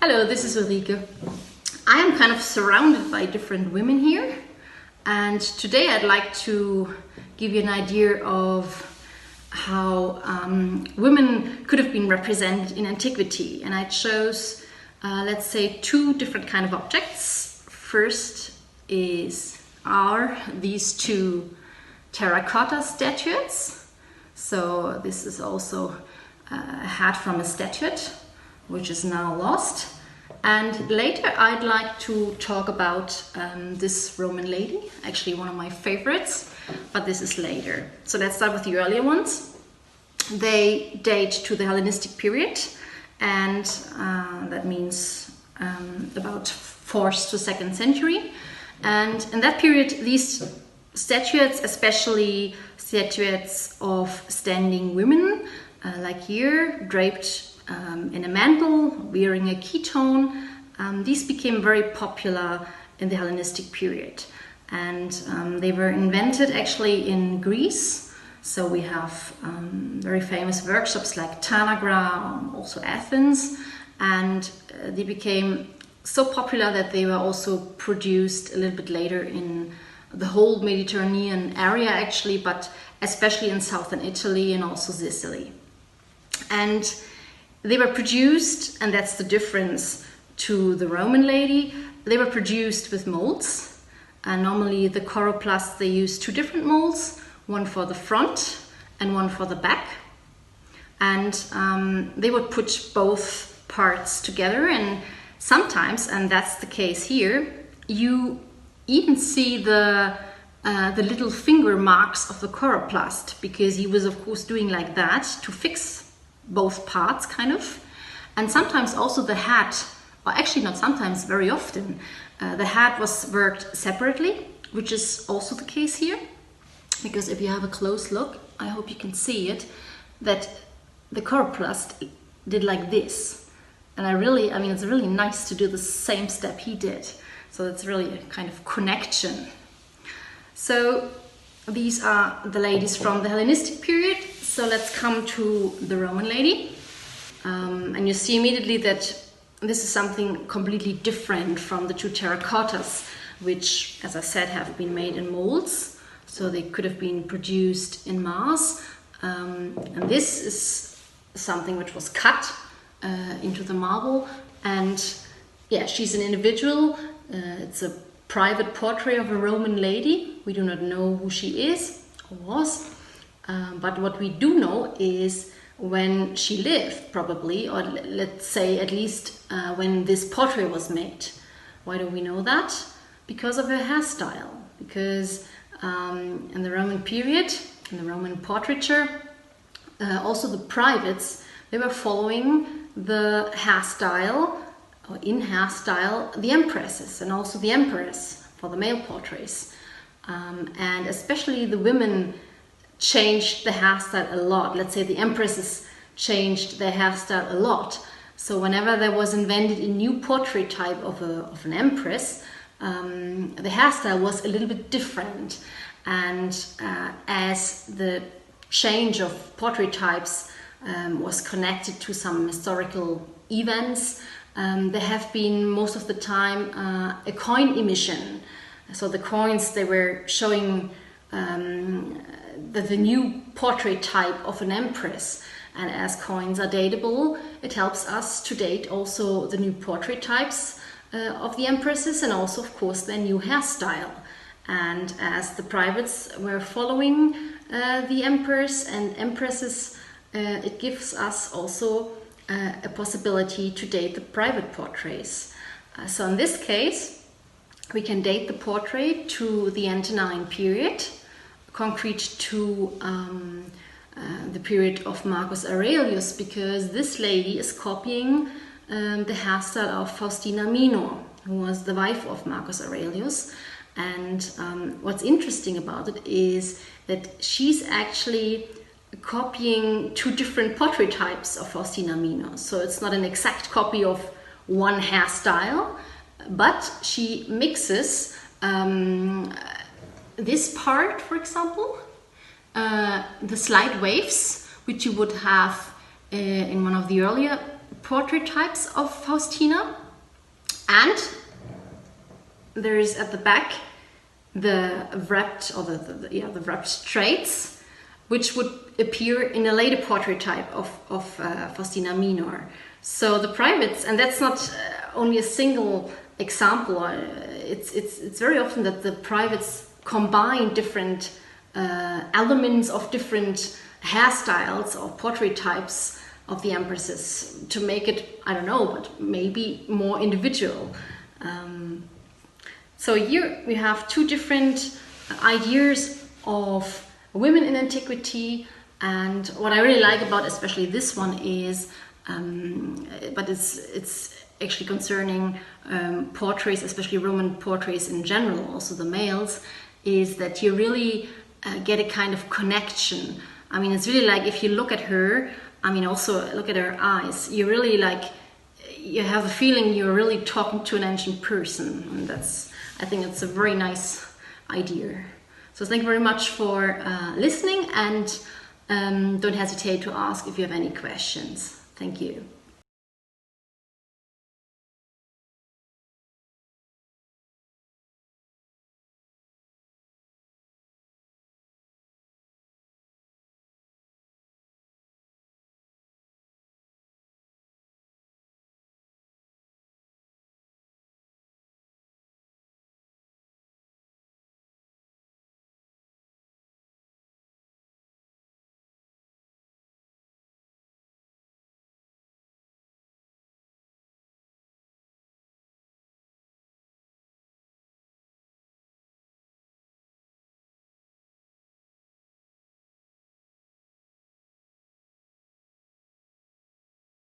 Hello, this is Ulrike. I am kind of surrounded by different women here, and today I'd like to give you an idea of how women could have been represented in antiquity. And I chose, let's say, two different kind of objects. First are these two terracotta statuettes. So this is also a hat from a statuette, which is now lost. And later I'd like to talk about this Roman lady, actually one of my favorites, but this is later. So let's start with the earlier ones. They date to the Hellenistic period, and that means about 4th to 2nd century. And in that period, these statuettes, especially statuettes of standing women, like here, draped in a mantle, wearing a ketone, these became very popular in the Hellenistic period. And they were invented actually in Greece. So we have very famous workshops like Tanagra, also Athens, and they became so popular that they were also produced a little bit later in the whole Mediterranean area actually, but especially in southern Italy and also Sicily. And they were produced, and that's the difference to the Roman lady, they were produced with molds. And normally the choroplasts, they use two different molds, one for the front and one for the back. And they would put both parts together, and sometimes, and that's the case here, you even see the little finger marks of the choroplast, because he was of course doing like that to fix both parts kind of. And sometimes also the hat, or actually not sometimes, very often, the hat was worked separately, which is also the case here, because if you have a close look, I hope you can see it, that the choroplast did like this. And I mean, it's really nice to do the same step he did. So it's really a kind of connection. So these are the ladies from the Hellenistic period. So let's come to the Roman lady. And you see immediately that this is something completely different from the two terracottas, which, as I said, have been made in molds. So they could have been produced in mass. And this is something which was cut into the marble. And yeah, she's an individual. It's a private portrait of a Roman lady. We do not know who she is or was. But what we do know is when she lived, probably, or let's say at least when this portrait was made. Why do we know that? Because of her hairstyle. Because in the Roman period, in the Roman portraiture, also the privates, they were following the hairstyle, or in hairstyle, the empresses and also the emperors for the male portraits. And especially the women changed the hairstyle a lot. Let's say the empresses changed their hairstyle a lot. So whenever there was invented a new portrait type of an empress, the hairstyle was a little bit different. And as the change of portrait types was connected to some historical events, there have been most of the time a coin emission. So the coins, they were showing the new portrait type of an empress, and as coins are dateable, it helps us to date also the new portrait types of the empresses, and also of course their new hairstyle. And as the privates were following the emperors and empresses, it gives us also a possibility to date the private portraits. So in this case, we can date the portrait to the Antonine period, concrete to the period of Marcus Aurelius, because this lady is copying the hairstyle of Faustina Minor, who was the wife of Marcus Aurelius. And what's interesting about it is that she's actually copying two different portrait types of Faustina Minor. So it's not an exact copy of one hairstyle, but she mixes this part, for example, the slight waves, which you would have in one of the earlier portrait types of Faustina, and there is at the back the wrapped, or the wrapped traits, which would appear in a later portrait type of Faustina Minor. So the privates, and that's not only a single example. It's very often that the privates combine different elements of different hairstyles or portrait types of the empresses to make it, I don't know, but maybe more individual. So here we have two different ideas of women in antiquity, and what I really like about especially this one is, but it's actually concerning portraits, especially Roman portraits in general, also the males, is that you really get a kind of connection. I mean, it's really like if you look at her, I mean, also look at her eyes, you really like, you have the feeling you're really talking to an ancient person, and I think it's a very nice idea. So thank you very much for listening, and don't hesitate to ask if you have any questions. Thank you.